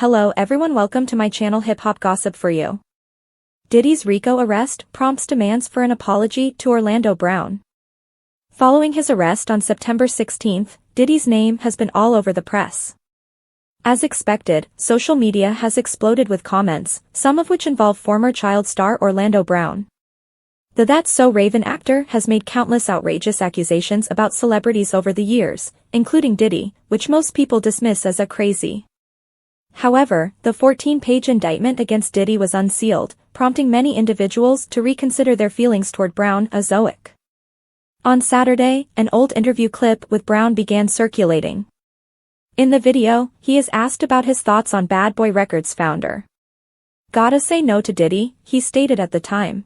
Hello everyone, welcome to my channel Hip Hop Gossip for you. Diddy's RICO arrest prompts demands for an apology to Orlando Brown. Following his arrest on September 16, Diddy's name has been all over the press. As expected, social media has exploded with comments, some of which involve former child star Orlando Brown. The That's So Raven actor has made countless outrageous accusations about celebrities over the years, including Diddy, which most people dismiss as a crazy. However, the 14-page indictment against Diddy was unsealed, prompting many individuals to reconsider their feelings toward Brown. On Saturday, an old interview clip with Brown began circulating. In the video, he is asked about his thoughts on Bad Boy Records founder. "Gotta say no to Diddy," he stated at the time.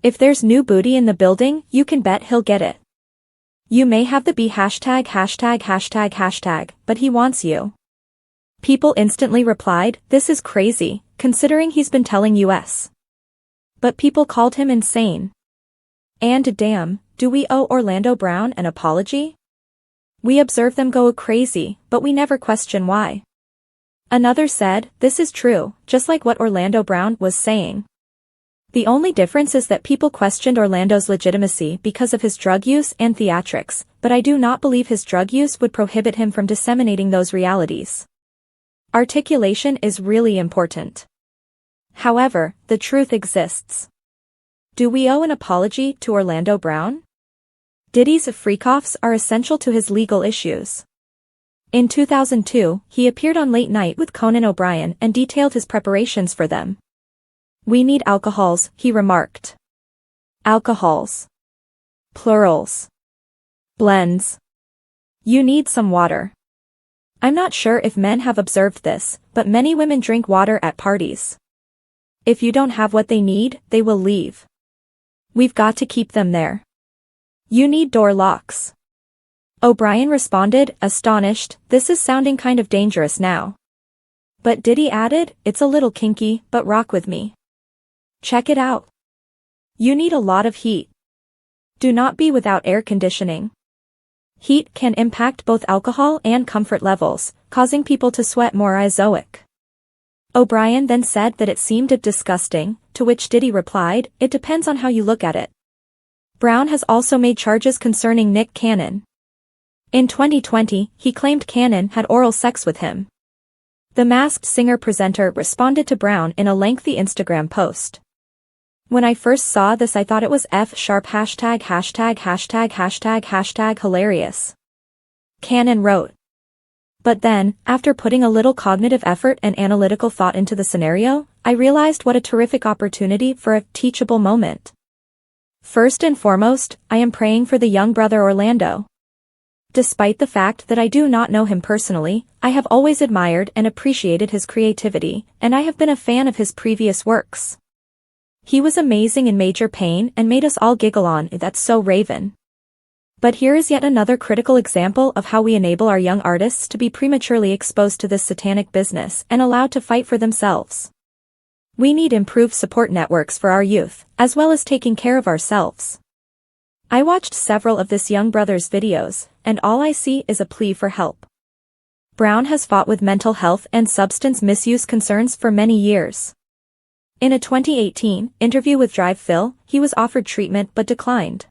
"If there's new booty in the building, you can bet he'll get it. You may have the B #####, but he wants you." People instantly replied, "This is crazy, considering he's been telling us." But people called him insane. And damn, do we owe Orlando Brown an apology? We observe them go crazy, but we never question why. Another said, "This is true, just like what Orlando Brown was saying. The only difference is that people questioned Orlando's legitimacy because of his drug use and theatrics, but I do not believe his drug use would prohibit him from disseminating those realities. Articulation is really important. However, the truth exists. Do we owe an apology to Orlando Brown? Diddy's freak-offs are essential to his legal issues. In 2002, he appeared on Late Night with Conan O'Brien and detailed his preparations for them. "We need alcohols," he remarked. Alcohols. Plurals. Blends. You need some water. I'm not sure if men have observed this, but many women drink water at parties. If you don't have what they need, they will leave. We've got to keep them there. You need door locks." O'Brien responded, astonished, "This is sounding kind of dangerous now." But Diddy added, "It's a little kinky, but rock with me. Check it out. You need a lot of heat. Do not be without air conditioning. Heat can impact both alcohol and comfort levels, causing people to sweat more." O'Brien then said that it seemed disgusting, to which Diddy replied, "It depends on how you look at it." Brown has also made charges concerning Nick Cannon. In 2020, he claimed Cannon had oral sex with him. The Masked Singer-presenter responded to Brown in a lengthy Instagram post. "When I first saw this I thought it was ########### hilarious." Cannon wrote. "But then, after putting a little cognitive effort and analytical thought into the scenario, I realized what a terrific opportunity for a teachable moment. First and foremost, I am praying for the young brother Orlando. Despite the fact that I do not know him personally, I have always admired and appreciated his creativity, and I have been a fan of his previous works. He was amazing in Major Pain and made us all giggle on That's So Raven. But here is yet another critical example of how we enable our young artists to be prematurely exposed to this satanic business and allowed to fight for themselves. We need improved support networks for our youth, as well as taking care of ourselves." I watched several of this young brother's videos, and all I see is a plea for help. Brown has fought with mental health and substance misuse concerns for many years. In a 2018 interview with Drive Phil, he was offered treatment but declined.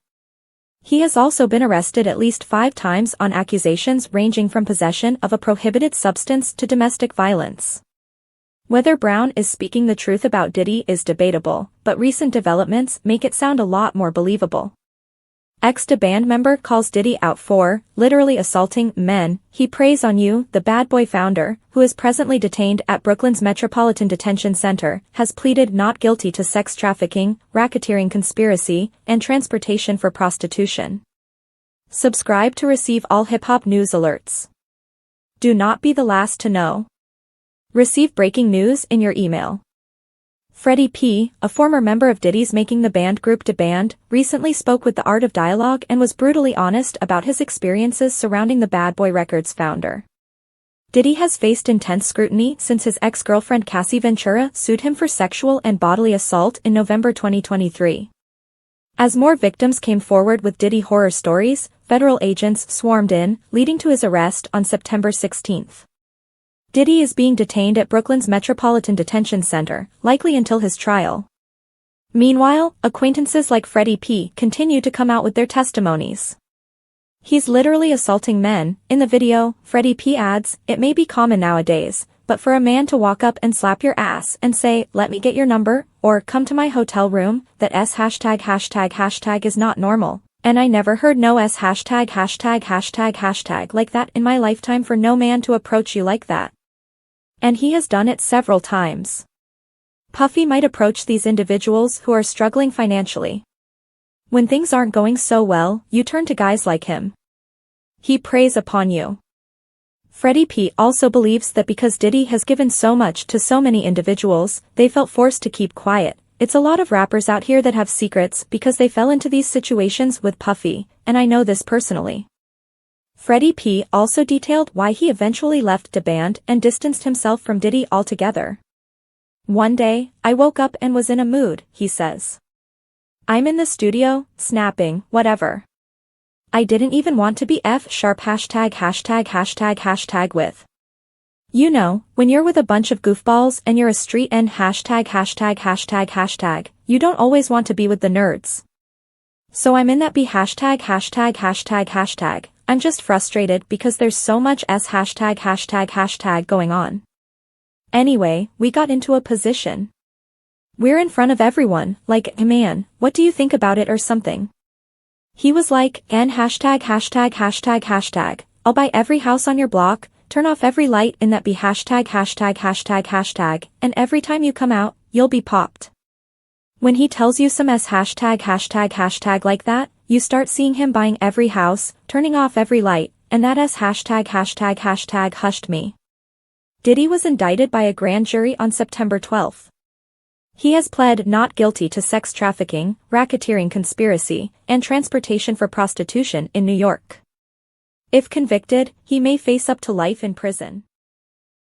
He has also been arrested at least 5 times on accusations ranging from possession of a prohibited substance to domestic violence. Whether Brown is speaking the truth about Diddy is debatable, but recent developments make it sound a lot more believable. Ex-band member calls Diddy out for, literally assaulting, men. He preys on you. The Bad Boy founder, who is presently detained at Brooklyn's Metropolitan Detention Center, has pleaded not guilty to sex trafficking, racketeering conspiracy, and transportation for prostitution. Subscribe to receive all hip-hop news alerts. Do not be the last to know. Receive breaking news in your email. Freddie P., a former member of Diddy's Making the Band group DeBand, recently spoke with The Art of Dialogue and was brutally honest about his experiences surrounding the Bad Boy Records founder. Diddy has faced intense scrutiny since his ex-girlfriend Cassie Ventura sued him for sexual and bodily assault in November 2023. As more victims came forward with Diddy horror stories, federal agents swarmed in, leading to his arrest on September 16. Diddy is being detained at Brooklyn's Metropolitan Detention Center, likely until his trial. Meanwhile, acquaintances like Freddie P. continue to come out with their testimonies. He's literally assaulting men. In the video, Freddie P. adds, "It may be common nowadays, but for a man to walk up and slap your ass and say, 'Let me get your number,' or 'Come to my hotel room,' that s hashtag is not normal. And I never heard no s hashtag like that in my lifetime for no man to approach you like that." And he has done it several times. Puffy might approach these individuals who are struggling financially. When things aren't going so well, you turn to guys like him. He preys upon you. Freddie P. also believes that because Diddy has given so much to so many individuals, they felt forced to keep quiet. It's a lot of rappers out here that have secrets because they fell into these situations with Puffy, and I know this personally. Freddie P. also detailed why he eventually left the band and distanced himself from Diddy altogether. "One day, I woke up and was in a mood," he says. "I'm in the studio, snapping, whatever. I didn't even want to be F# hashtag with. You know, when you're with a bunch of goofballs and you're a street and hashtag, you don't always want to be with the nerds. So I'm in that B hashtag. I'm just frustrated because there's so much s hashtag going on. Anyway, we got into a position. We're in front of everyone, like, 'Man, what do you think about it?' or something. He was like, 'And hashtag, I'll buy every house on your block, turn off every light in that B hashtag, and every time you come out, you'll be popped.' When he tells you some s hashtag like that, you start seeing him buying every house, turning off every light, and that s hashtag hushed me." Diddy was indicted by a grand jury on September 12. He has pled not guilty to sex trafficking, racketeering conspiracy, and transportation for prostitution in New York. If convicted, he may face up to life in prison.